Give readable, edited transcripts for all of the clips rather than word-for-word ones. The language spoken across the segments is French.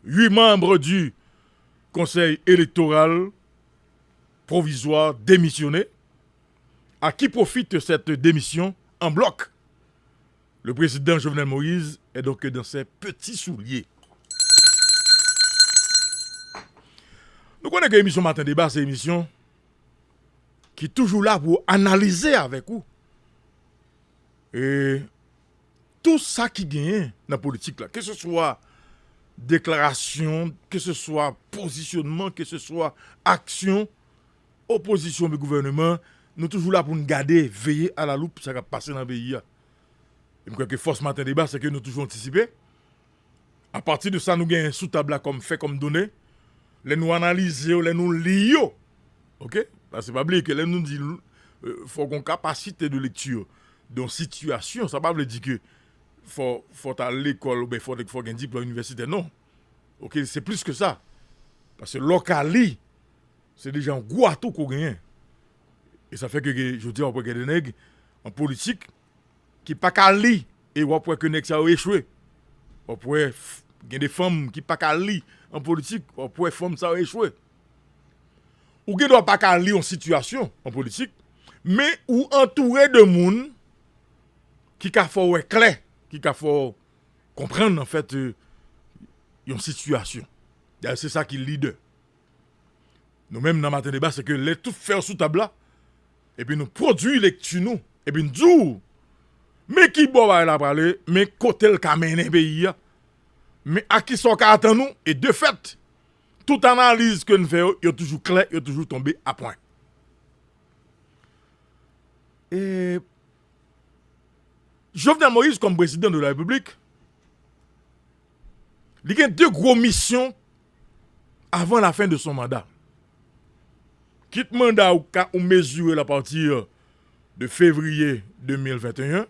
8 membres du Conseil électoral provisoire démissionné. À qui profite cette démission en bloc? Le président Jovenel Moïse est donc dans ses petits souliers. Nous connaissons que l'émission Matin Débat, c'est une émission qui est toujours là pour analyser avec vous. Et tout ça qui gagne dans la politique, là, que ce soit déclaration, que ce soit positionnement, que ce soit action, opposition du gouvernement, nous sommes toujours là pour nous garder, veiller à la loupe, ça va passer dans le pays. Et je crois que force Matin Débat, c'est que nous toujours anticipé. À partir de ça, nous gagnons sous table comme fait, comme donné. Les nous analyser, les nous lire. Ok? Parce que c'est pas oublier que les nous dit faut qu'on capacité de lecture dans situation, ça pas veut dire que faut à l'école ou bien faut un diplôme universitaire, non. OK, c'est plus que ça. Parce que locali, c'est déjà un gros atout qu'on gagne. Et ça fait que je dis on peut des nègres en politique qui pas qu'à lire et on peut que nèg ça a échoué. On peut des femmes qui pas qu'à lire en politique, on peut femmes ça a échoué. Ou qui doit pas qu'à lire en situation en politique, mais ou entouré de monde qui a faut clair, qui a faut comprendre en fait une situation. C'est ça qui est leader. Nous-mêmes dans Matin Débat, c'est que les tout faire sous table là, et puis nous produisons les nous, et puis nous disons, mais qui bon va la parler, mais côté le camène pays, mais à qui sont qu'à attendre nous, et de fait, toute analyse que nous faisons, est toujours clair, est toujours tombé à point. Et Jovenel Moïse, comme président de la République, il a deux grosses missions avant la fin de son mandat. Quitte mandat ou mesurer à partir de février 2021,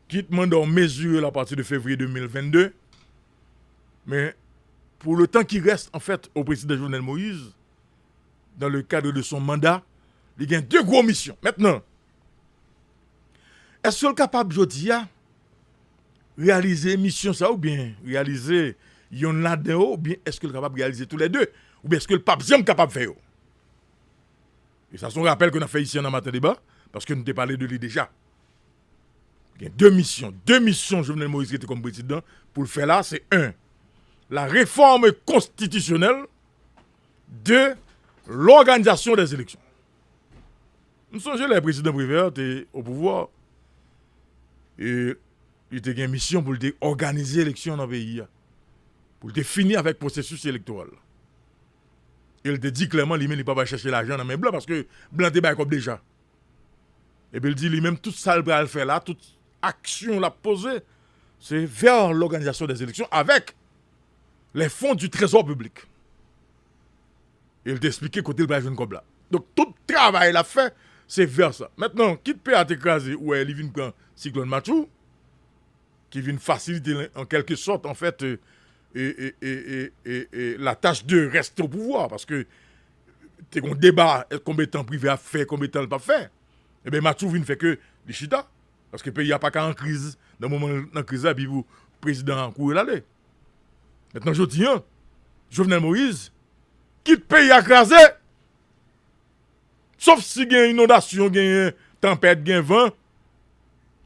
quitte mandat ou mesurer à partir de février 2022, mais pour le temps qui reste en fait au président Jovenel Moïse, dans le cadre de son mandat, il y a deux grosses missions. Maintenant, est-ce qu'il est capable aujourd'hui de réaliser mission ça ou bien réaliser yon là-dedans ou bien est-ce qu'il est capable de réaliser tous les deux ou bien est-ce que le pape est capable de faire? Et ça, c'est un rappel qu'on a fait ici dans Matin Débat parce que nous t'ai parlé de lui déjà. Il y a deux missions Jovenel Moïse qui était comme président pour le faire là, c'est un, la réforme constitutionnelle, deux, l'organisation des élections. Nous sommes les présidents Prévert au pouvoir et il était une mission pour organiser l'élection dans le pays, pour finir avec le processus électoral. Il te dit clairement, lui-même, il ne peut pas chercher l'argent dans mes blancs parce que blanc est comme déjà. Et puis il dit lui-même, tout ça, il va le faire là, toute action l'a posée, c'est vers l'organisation des élections avec les fonds du trésor public. Et il t'explique côté le jeune comme là. Donc tout travail il a fait, c'est vers ça. Maintenant, qui peut être écrasé ou il vient prendre Cyclone Machou, qui vient faciliter en quelque sorte, en fait, la tâche de rester au pouvoir. Parce que tu as un débat, combien de temps privé a fait, combien de temps il n'a pas fait. Et bien, Machou vient faire que les chita. Parce que le pays n'a pas qu'à en crise. Dans le moment de crise, puis vous, président, en cours l'aller. Maintenant, je dis, Jovenel Moïse, quitte le pays écrasé. Sauf si il y a une inondation, il y a une tempête, il y a un vent.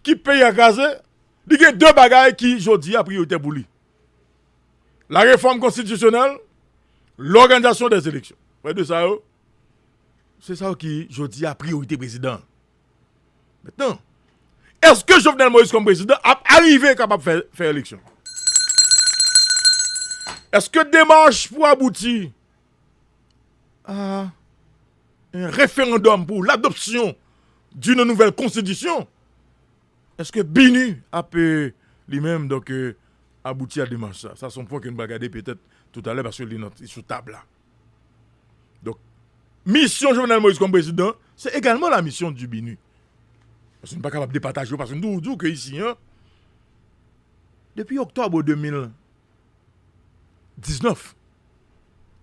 Qui paye écrasé, il y a deux bagailles qui, je dis, a priorité pour lui. La réforme constitutionnelle, l'organisation des élections. Ouais, de ça, c'est ça qui, je dis, a priorité président. Maintenant, est-ce que Jovenel Moïse, comme président, a arrivé capable de faire élection? Est-ce que démarche pour aboutir à un référendum pour l'adoption d'une nouvelle constitution? Est-ce que Binu a pu lui-même donc aboutir à démarche ça? Ça, c'est un point que nous allons regarder peut-être tout à l'heure parce qu'il est sur table là. Donc, mission Jovenel Moïse comme président, c'est également la mission du Binu. Parce qu'on n'est pas capable de partager parce que nous disons que ici, depuis octobre 2019,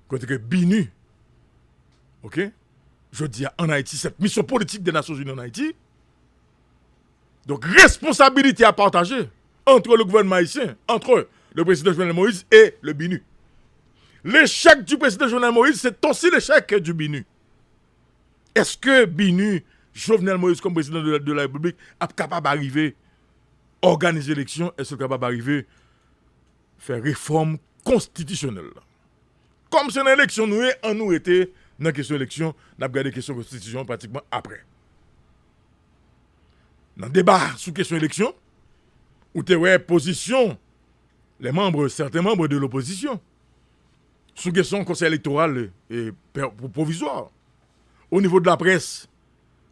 quand que Binu, ok, je dis en Haïti, cette mission politique des Nations Unies en Haïti, donc responsabilité à partager entre le gouvernement haïtien, entre le président Jovenel Moïse et le Binu. L'échec du président Jovenel Moïse, c'est aussi l'échec du BINU. Est-ce que BINU, Jovenel Moïse comme président de la République, est capable d'arriver à organiser l'élection? Est-ce qu'il est capable d'arriver à faire réforme constitutionnelle? Comme c'est une élection, nous était dans la question d'élection, nous avons regardé la question de constitution pratiquement après. Dans le débat sur la question d'élection, où tu as position, certains membres de l'opposition, sur la question conseil électoral et provisoire. Au niveau de la presse,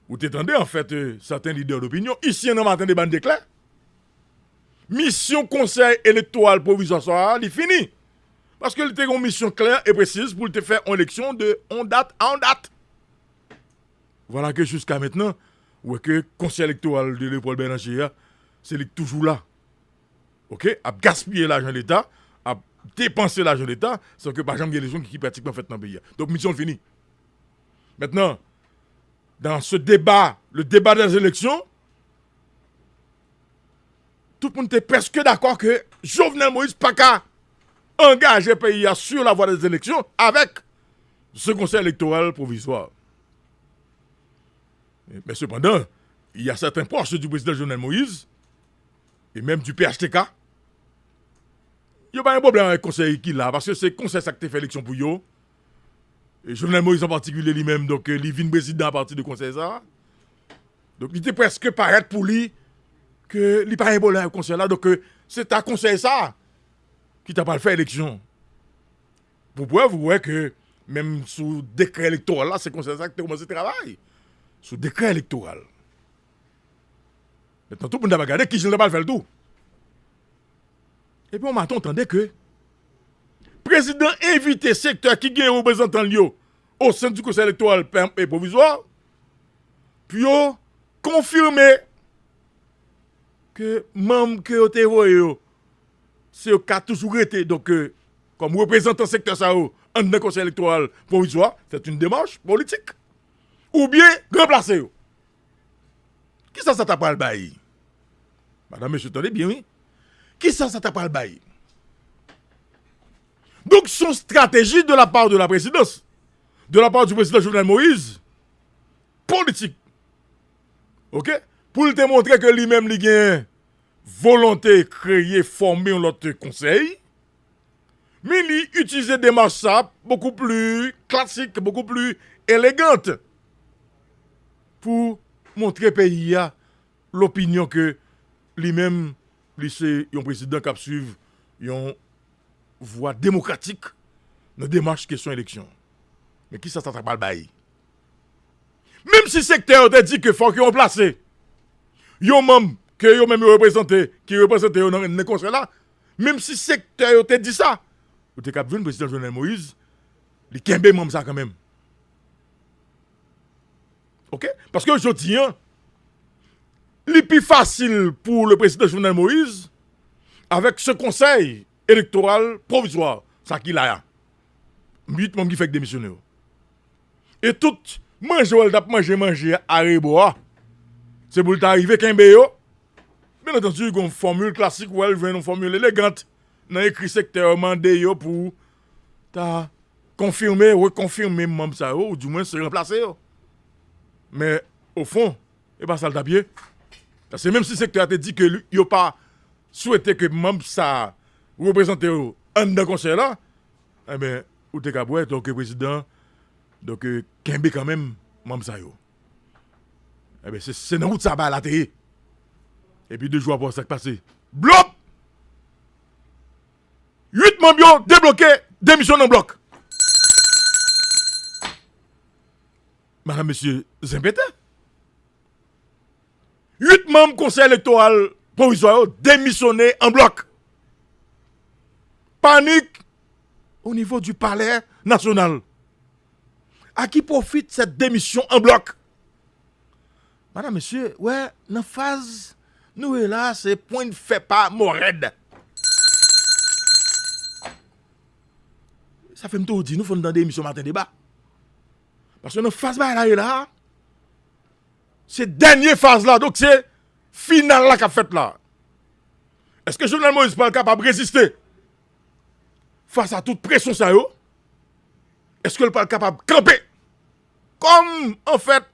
où tu entendais en fait certains leaders d'opinion, ici on a matin des bandes d'éclairs. Mission conseil électoral provisoire, il fini. Parce que tu as une mission claire et précise pour te faire une élection de en date à en date. Voilà que jusqu'à maintenant, où que le conseil électoral de Léopold Bélanger, c'est toujours là. Ok? À gaspiller l'argent de l'État, à dépenser l'argent de l'État, sans que par exemple, il y a des gens qui pratiquement fait dans le pays. Donc, mission finie. Maintenant, dans ce débat, le débat des élections, tout le monde était presque d'accord que Jovenel Moïse pas qu'à engager le pays sur la voie des élections avec ce conseil électoral provisoire. Mais cependant, il y a certains proches du président Jovenel Moïse et même du PHTK. Il n'y a pas un problème avec le conseil qui là, parce que c'est le conseil qui fait l'élection pour eux. Et Jovenel Moïse en particulier lui-même, donc il vient président à partir du conseil ça. Donc il était presque paraître pour lui que il n'y a pas un problème avec le conseil là, donc c'est un conseil ça qui t'a pas fait l'élection. Pour preuve, vous voyez que même sous décret électoral là, c'est le conseil ça qui a commencé le travail. Sous décret électoral. Maintenant, tout le monde a regardé qui ne pas faire le tout. Et puis on m'a entendu que le président invité secteur qui gagne représentant au sein du conseil électoral et provisoire, puis on confirmé que membre que vous avez voyé, c'est au cas toujours été. Donc, comme représentant secteur ça, en le conseil électoral provisoire, c'est une démarche politique. Ou bien remplacer. Qui ça t'a pas le bail? Madame, monsieur, attendez bien, oui. Qui ça t'a pas le bail? Donc, son stratégie de la part de la présidence, de la part du président Jovenel Moïse, politique. OK? Pour te montrer que lui-même, il a une volonté de créer, former un autre conseil, mais il utilise des démarches beaucoup plus classiques, beaucoup plus élégantes pour montrer au pays l'opinion que lui-même, c'est un président qui suit une voie démocratique dans la démarche question élection. Mais qui ça t'a pas le bail? Même si le secteur a dit qu'il faut qu'il remplace, yon membre que yon même représenté, qui représente dans le conseil là, même si le secteur a dit ça, vous avez vu le président Jovenel Moïse, il kembe membre ça quand même. OK? Parce que je dis, le plus facile pour le président Jovenel Moïse, avec ce conseil électoral provisoire, ça qu'il a. 8 membres qui fait démissionner. Et tout, manger à Reboa, c'est pour t'arriver qu'un béo. Bien entendu, il y a une formule classique ou elle vient une formule élégante. Dans écrit secteur mandé pour ta confirmer, reconfirmer membre ça, ou du moins se remplacer. Mais au fond, et pas ça le tapier. Parce que même si le secteur a dit que il n'a pas souhaité que membre ça représente un de conseil là, eh bien, ou t'es capable, donc le président, donc Kembe quand même, membre ça yo. Eh bien, c'est dans route ça va la télé. Et puis 2 jours après ça qui passé. Bloc! 8 membres débloqués, démission en bloc. Madame, monsieur Zembete. 8 membres conseil électoral provisoire démissionnés en bloc. Panique au niveau du palais national. À qui profite cette démission en bloc? Madame, monsieur, ouais, dans la phase, nous est là, c'est point de fait pas morède. Ça fait tout dire, nous faisons dans des émissions matin débat. Parce que dans la phase là, c'est dernière phase là, donc c'est finale là qu'a fait là. Est-ce que Jovenel Moïse n'est pas capable de résister face à toute pression ça yo? Est-ce qu'elle pas capable de camper? Comme, en fait,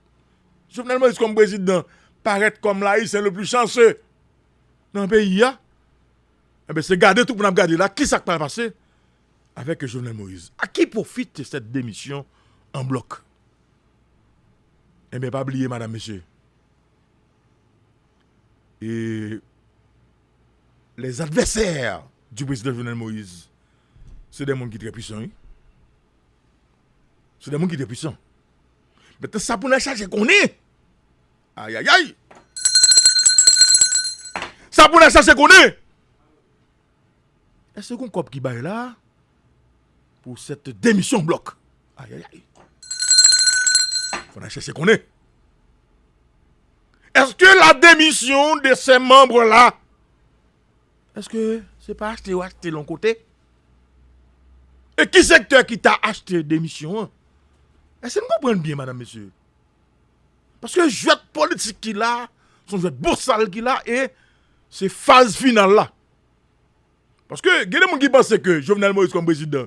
Jovenel Moïse comme président, paraît comme l'Haïtien le plus chanceux dans le pays, eh bien, c'est garder tout pour nous garder là. Qui ça va passer avec Jovenel Moïse? À qui profite cette démission en bloc? Eh bien, pas oublier, madame, monsieur. Et les adversaires du président Jovenel Moïse, c'est des gens qui sont très puissants. Hein? C'est des gens qui sont très puissants. Maintenant, ça pour nous chercher qu'on est. Aïe, aïe, aïe. Ça pour nous chercher qu'on est. Est-ce qu'on cop qui baille là pour cette démission bloc? Aïe, aïe, aïe. Faut nous chercher qu'on est. Est-ce que la démission de ces membres-là, est-ce que c'est pas acheté ou acheté de l'autre côté? Et qui secteur qui t'a acheté démission? Est-ce que vous comprenez bien, madame, monsieur? Parce que jeu politique qu'il a, son jeu boursal qu'il a, et c'est phase finale là. Parce que, il y a des gens qui pensent que Jovenel Moïse comme président,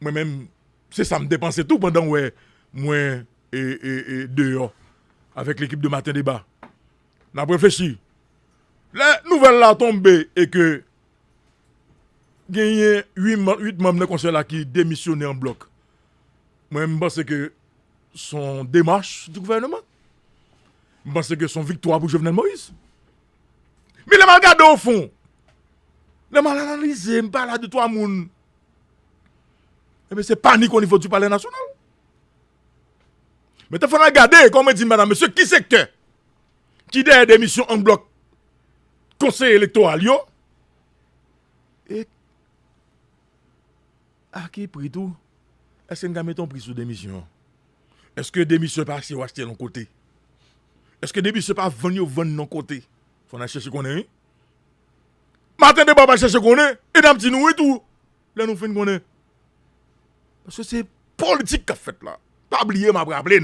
moi-même, c'est ça me dépenser tout pendant ouais, moi et dehors, avec l'équipe de Matin Débat. On a réfléchi. La nouvelle là tombée et que il y a 8 membres de conseil là qui démissionnent en bloc. Moi, je pense que son démarche du gouvernement, je pense que son victoire pour Jovenel Moïse. Mais les mal regardé au fond, les mal analysé, je parle de toi, moun. Eh bien, c'est panique au niveau du palais national. Mais il faut regarder, comme dit madame, monsieur, qui secteur qui a des missions en bloc conseil électoral, yo, et à qui prix tout? Est-ce que nous mettons prix sur des missions? Est-ce que des missions pas acheter ou acheter de l'autre côté? Est-ce que des missions pas venir ou vendre de l'autre côté? Faut chercher qu'on est. Matin Débat pas chercher qu'on est. Et dans petit nous et tout. Là nous faisons qu'on est. Parce que c'est politique qu'a fait là. Pas oublier ma rappelé.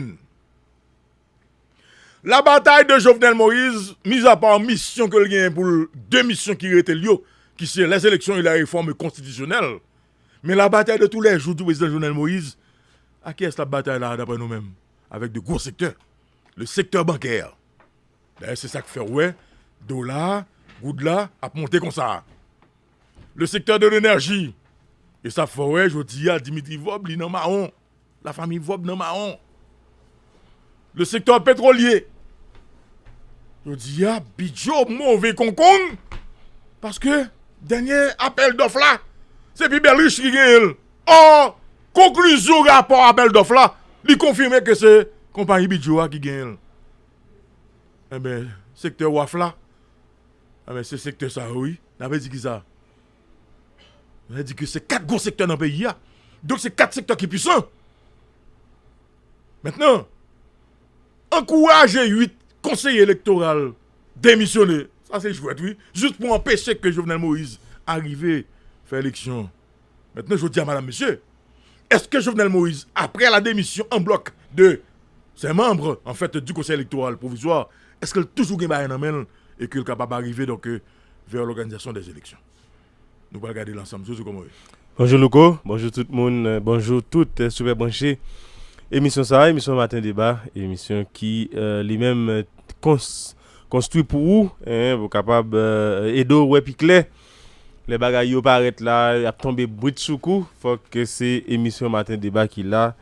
La bataille de Jovenel Moïse, mise à part mission que le pour deux missions qui étaient liées, qui sont les élections et la réforme constitutionnelle. Mais la bataille de tous les jours du président Jovenel Moïse, à qui est-ce la bataille là d'après nous-mêmes? Avec de gros secteurs. Le secteur bancaire. D'ailleurs, c'est ça qui fait, ouais, dollar, goudla, a monté comme ça. Le secteur de l'énergie. Et ça fait, ouais, je dis à Dimitri Vob, il est marron. La famille Vob est marron. Le secteur pétrolier. Je dis, ah, bidjo, mauvais concombre. Parce que, dernier appel d'offre là, c'est Piberlich qui gagne. Oh, conclusion rapport appel d'offre là, il confirme que c'est compagnie bidjo qui gagne. Eh bien, secteur WAF là, eh bien, c'est secteur ça, oui. On avait dit qui ça? On avait dit que c'est 4 gros secteurs dans le pays. Donc, c'est 4 secteurs qui sont puissants. Maintenant, encourager 8 conseillers électoraux démissionnés, ça c'est chouette, oui, juste pour empêcher que Jovenel Moïse arrive à faire élection. Maintenant, je dis à madame, monsieur, est-ce que Jovenel Moïse, après la démission en bloc de ses membres, en fait, du conseil électoral provisoire, est-ce qu'elle toujours gagne un main et qu'elle est capable d'arriver donc vers l'organisation des élections? Nous allons regarder l'ensemble. Bonjour Louko, bonjour tout le monde, bonjour toutes super branchés. Émission ça, émission Matin Débat, émission qui lui-même construit pour vous, vous capable aider ouais picler. Les bagailles yo paraît là, y a tombé brut sous coup, faut que c'est émission Matin Débat qui là,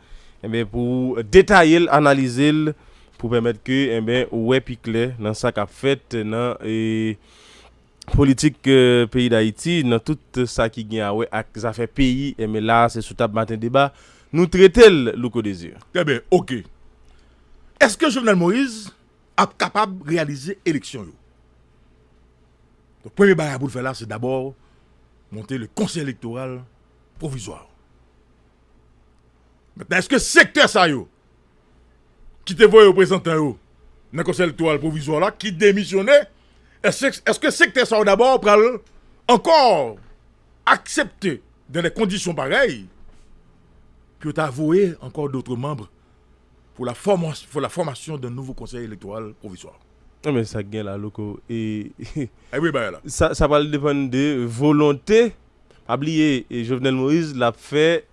pour détailler, analyser, pour permettre que ouais picler dans ça qu'a fait dans politique pays d'Haïti, dans tout ça qui gagne ouais ça fait pays, mais là c'est sous table Matin Débat. Nous traitons le désir. Très bien, ok. Est-ce que Jovenel Moïse est capable de réaliser l'élection? Le premier bagage pour le faire là, c'est d'abord monter le conseil électoral provisoire. Maintenant, est-ce que secteur ça qui te voit représentant dans le conseil électoral provisoire là, qui démissionnait, est-ce que secteur ça d'abord pour encore accepter dans des conditions pareilles que tu as avoué encore d'autres membres pour la formation d'un nouveau conseil électoral provisoire? Non, mais ça gagne là, loco. Et oui, bah là. Ça va dépendre de volonté. Oublier, et Jovenel Moïse l'a fait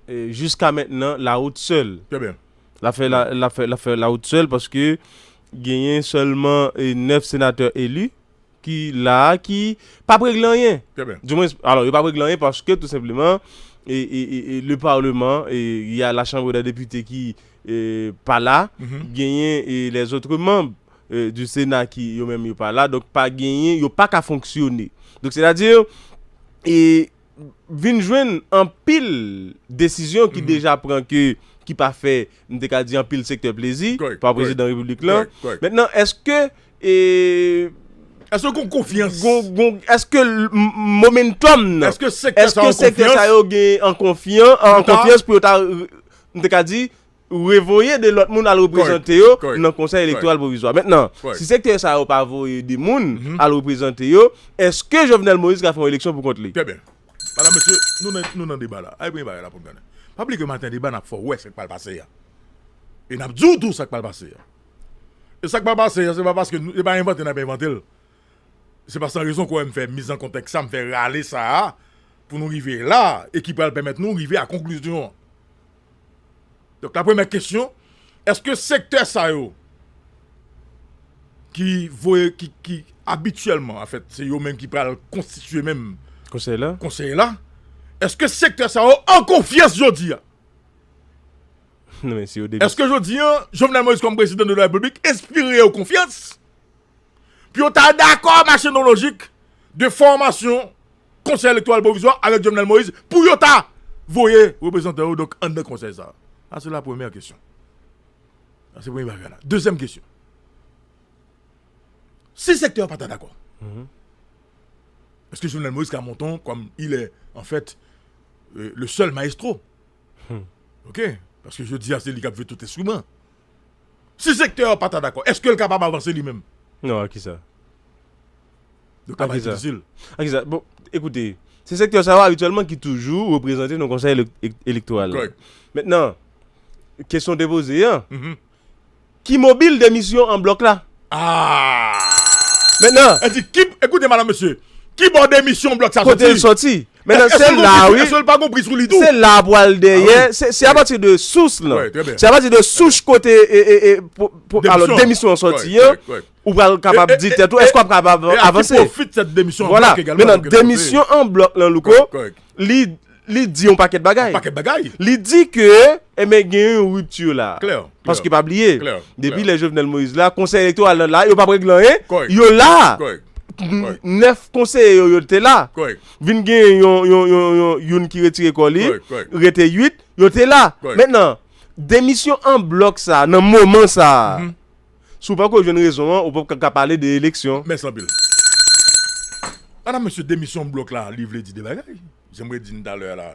jusqu'à maintenant la route seule. Très bien. La fait la route seule parce que gagné seulement 9 sénateurs élus qui pas régler rien. Très bien. Du moins alors il pas régler rien parce que tout simplement et le parlement et il y a la chambre des députés qui pas là, gagné et les autres membres du Sénat qui yo même yo pas là donc pas gagné, yo pas qu'à fonctionner. Donc c'est-à-dire et vinn joindre en pile décision qui déjà prend que qui pas fait m'te ka dit en pile secteur plaisir par président de la République là. Maintenant est-ce que est-ce qu'on confiance est-ce que le momentum est-ce que secteur ça yo en confiance pour m'te ka dit revoyer de l'autre monde à le représenter dans le conseil électoral provisoire. Maintenant, si secteur ça pas voyer des monde à le représenter est-ce que Jovenel Moïse a fait une élection pour contre lui? Très bien. Madame monsieur, nous dans débat là. Allez débat là pour gagner. Pas oublier que matin débat n'a fait ouais ça qui va passer. Et n'a dit tout ça qui va passer. Et ça qui va passer, c'est pas parce que nous pas inventé, n'a pas inventé. C'est pas sans raison qu'on me fait mise en contexte ça me fait râler ça pour nous arriver là et qui peut permettre nous arriver à conclusion. Donc la première question, est-ce que secteur ça qui habituellement en fait, c'est eux même qui parlent constituer même conseil là, est-ce que secteur ça en confiance jodi? Non mais c'est au début. Est-ce que jodi Jovenel Moïse comme président de la République inspiré aux confiance? Puis on t'a d'accord machin logique de formation conseil électoral provisoire avec Jovenel Moïse pour yo ta voyer représentant donc en de conseil ça. Ah, c'est la première question. Ah, c'est la première question. Deuxième question. Si le secteur n'est pas d'accord, est-ce que Jovenel Moïse Camonton, comme il est en fait le seul maestro, ok? Parce que je dis à celui qui a fait tout instrument. Si le secteur n'est pas d'accord, est-ce qu'il est capable d'avancer lui-même? Non, à qui ça? Donc, c'est difficile. À qui ça? Bon, écoutez, c'est le secteur ça va habituellement qui toujours représenté dans le conseil électoral. Correct. Maintenant, question déposée, qui mobile des missions en bloc là? Ah! Maintenant, elle dit, écoutez madame monsieur, qui borde des missions en bloc ça côté sorti? Maintenant, c'est là, oui. C'est là, poil derrière. C'est à partir de source là. C'est à partir de souche côté alors démission sortie. Ou pas capable de dire tout. Est-ce qu'on est capable d'avancer? Profite cette démission en bloc également. Maintenant, démission en bloc là, Louko. Li dit un paquet de bagaille. Li dit que mais gagne une rupture là. Parce qu'il pas oublier. Depuis les Jovenel Moïse là, conseil électoral là, il pas régler rien. Yo là. 9 conseillers yo étaient là. Vinn gen yon qui retire colis, rete 8, yo étaient là. Maintenant, démission en bloc ça, dans moment ça. Sous pas que j'ai une raison, on peut parler de l'élection. Mais sans pile. Madame monsieur démission en bloc là, livre dit des bagailles. J'aimerais dire tout à l'heure là.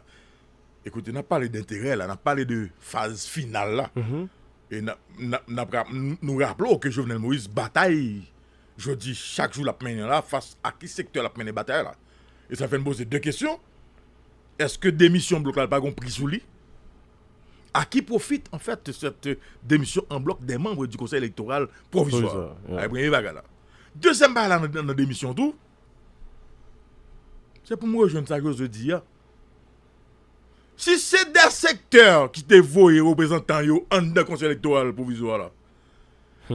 Écoutez, on a parlé d'intérêt là, on a parlé de phase finale là. Et nous rappelons que Jovenel Moïse bataille. Je dis chaque jour la mené là face à qui secteur la mené bataille là. Et ça fait me poser deux questions. Est-ce que démission bloc là pas compris sous lui? À qui profite en fait cette démission en bloc des membres du conseil électoral provisoire? Deuxième balle dans la démission tout. C'est pour moi rejoindre ça que je dis. Si c'est des secteurs qui te voient représentants en de conseil électoral provisoire là,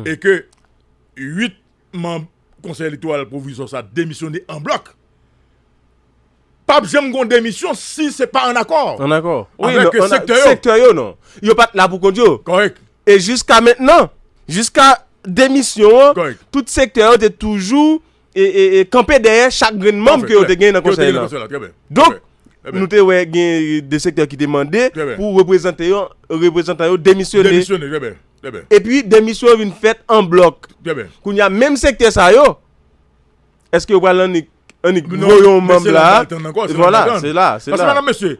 et que 8 membres conseil électoral provisoire ça démissionné en bloc, pas besoin de démission si c'est pas en accord. En accord. Oui, avec le secteur non. Yo pas là pour conduire. Correct. Et jusqu'à maintenant, jusqu'à démission, tout secteur était toujours et camper derrière chaque grain membre que vous avez gagné dans le conseil là. Donc nous avons des secteurs qui demandaient pour représenter démissionner. Et puis démission une fête en bloc. Quand il y a même secteur ça yo. Est-ce que vous allez un membre là? Voilà, c'est là.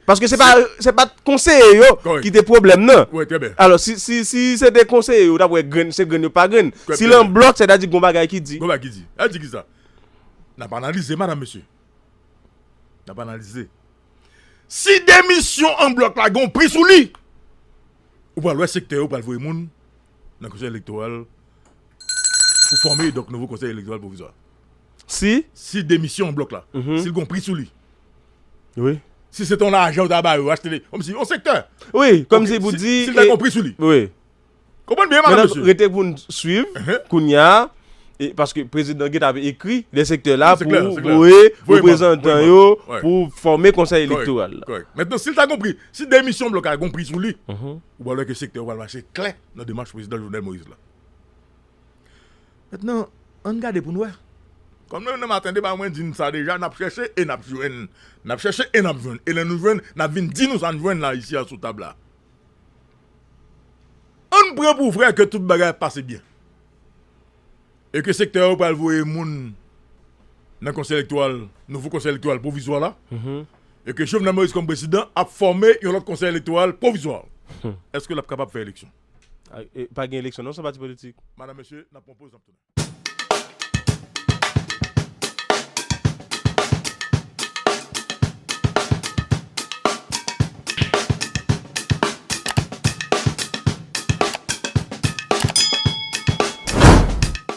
Parce que c'est pas conseiller qui des problèmes non. Alors si c'est des conseillers ou d'après c'est grain pas grain. Si l'un bloc c'est-à-dire gon bagay qui dit. Elle dit qui ça? N'a pas analysé madame monsieur. N'a pas analysé. Si démission en bloc là gon pris sous lui. Ou pas le secteur ou pas le voyer moun dans le conseil électoral pour former donc nouveau conseil électoral provisoire. Si démission en bloc là, s'il gon pris sous lui. Oui. Si c'est ton argent, tu as acheté comme si, au secteur. Oui, comme si vous dites. Si tu as compris sur lui. Oui. Comprenez bien, madame, monsieur. Restez pour nous suivre, Kounia, parce que le président Guet avait écrit les secteurs là pour représentants pour former conseil électoral. Correct. Maintenant, si tu as compris, si des missions bloquées a compris sur lui, ou alors que le secteur va marcher clair dans la démarche président Jovenel Moïse là. Maintenant, on regarde pour nous. Comme nous m'attendons pas moins dire ça déjà, n'a cherché et n'a joué. N'a cherché et n'a joué. Et nous jouons, n'a vinn dire nous en jouons là ici à sous table là. On prend pour vrai que tout bagage passe bien. Et que le secteur va voir moun dans le conseil électoral, nouveau conseil électoral provisoire là. Et que Jovenel Moïse comme président a formé un autre conseil électoral provisoire. Est-ce que l'on est capable de faire élection? Pas d'élection, non, c'est un parti politique. Madame, monsieur, n'a pas posé.